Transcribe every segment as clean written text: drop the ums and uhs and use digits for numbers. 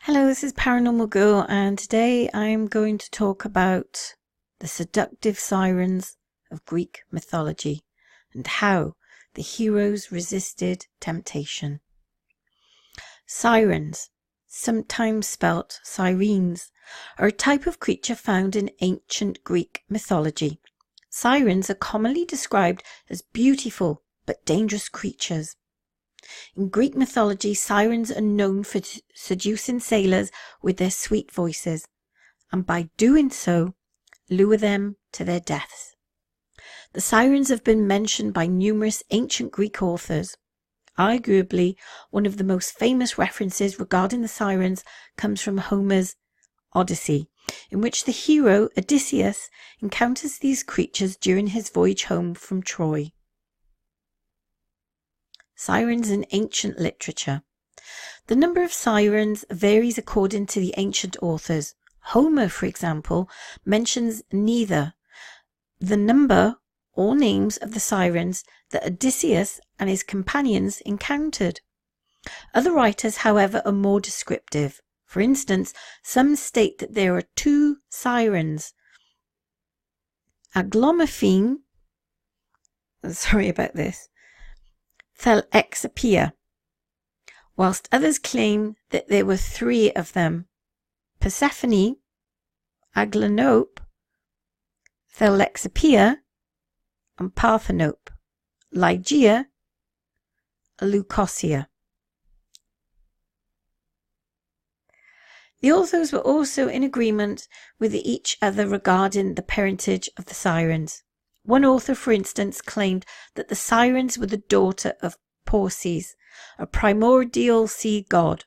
Hello, this is Paranormal Girl, and today I'm going to talk about the seductive sirens of Greek mythology and how the heroes resisted temptation. Sirens, sometimes spelt sirens, are a type of creature found in ancient Greek mythology. Sirens are commonly described as beautiful but dangerous creatures. In Greek mythology, sirens are known for seducing sailors with their sweet voices, and by doing so, lure them to their deaths. The sirens have been mentioned by numerous ancient Greek authors. Arguably, one of the most famous references regarding the sirens comes from Homer's Odyssey, in which the hero Odysseus encounters these creatures during his voyage home from Troy. Sirens in ancient literature. The number of sirens varies according to the ancient authors. Homer, for example, mentions neither the number or names of the sirens that Odysseus and his companions encountered. Other writers, however, are more descriptive. For instance, some state that there are 2 sirens, Aglomophene, Thelexapia, whilst others claim that there were 3 of them, Persephone, Aglaonope, Thelexapia, and Parthenope, Ligeia, Leucosia. The authors were also in agreement with each other regarding the parentage of the sirens. One author, for instance, claimed that the sirens were the daughter of Phorcys, a primordial sea god,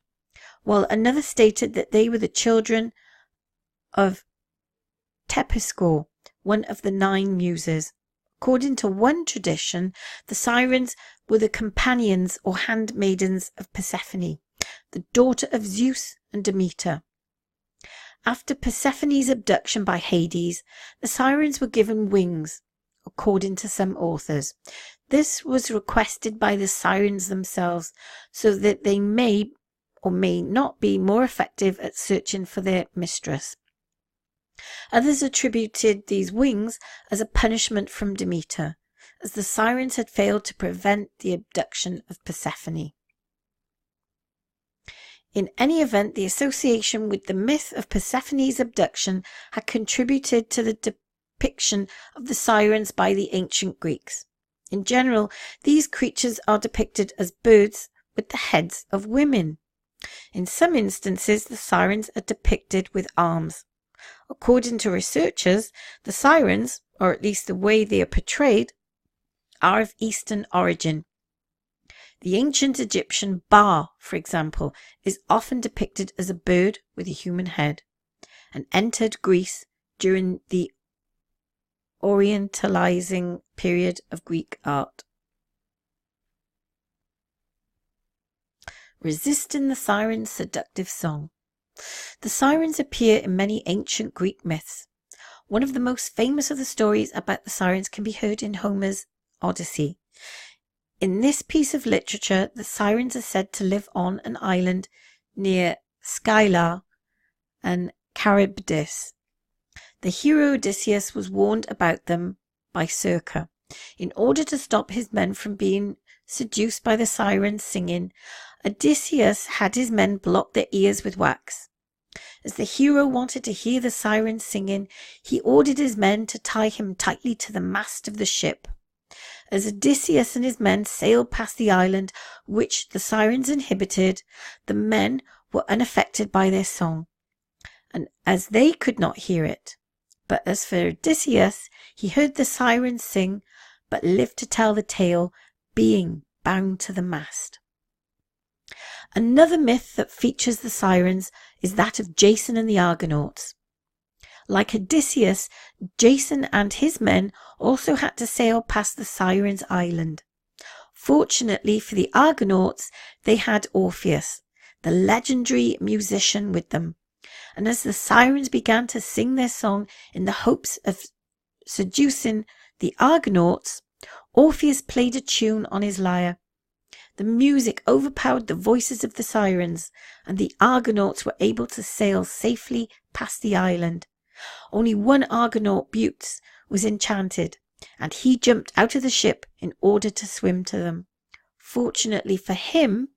while another stated that they were the children of Terpsichore, one of the 9 muses. According to one tradition, the sirens were the companions or handmaidens of Persephone, the daughter of Zeus and Demeter. After Persephone's abduction by Hades, the sirens were given wings, according to some authors. This was requested by the sirens themselves so that they may or may not be more effective at searching for their mistress. Others attributed these wings as a punishment from Demeter, as the sirens had failed to prevent the abduction of Persephone. In any event, the association with the myth of Persephone's abduction had contributed to the depiction of the sirens by the ancient Greeks. In general, these creatures are depicted as birds with the heads of women. In some instances, the sirens are depicted with arms. According to researchers, the sirens, or at least the way they are portrayed, are of Eastern origin. The ancient Egyptian Ba, for example, is often depicted as a bird with a human head, and entered Greece during the Orientalizing period of Greek art. Resisting the sirens' seductive song. The sirens appear in many ancient Greek myths. One of the most famous of the stories about the sirens can be heard in Homer's Odyssey. In this piece of literature, the sirens are said to live on an island near Scylla and Charybdis. The hero Odysseus was warned about them by Circe. In order to stop his men from being seduced by the sirens singing, Odysseus had his men block their ears with wax. As the hero wanted to hear the sirens singing, he ordered his men to tie him tightly to the mast of the ship. As Odysseus and his men sailed past the island which the sirens inhabited, the men were unaffected by their song, and as they could not hear it. But as for Odysseus, he heard the sirens sing, but lived to tell the tale, being bound to the mast. Another myth that features the sirens is that of Jason and the Argonauts. Like Odysseus, Jason and his men also had to sail past the Sirens' Island. Fortunately for the Argonauts, they had Orpheus, the legendary musician, with them. And as the sirens began to sing their song in the hopes of seducing the Argonauts, Orpheus played a tune on his lyre. The music overpowered the voices of the sirens, and the Argonauts were able to sail safely past the island. Only one Argonaut, Butes, was enchanted, and he jumped out of the ship in order to swim to them. Fortunately for him,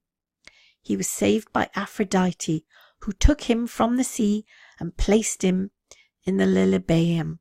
he was saved by Aphrodite, who took him from the sea and placed him in the Lilibaeum.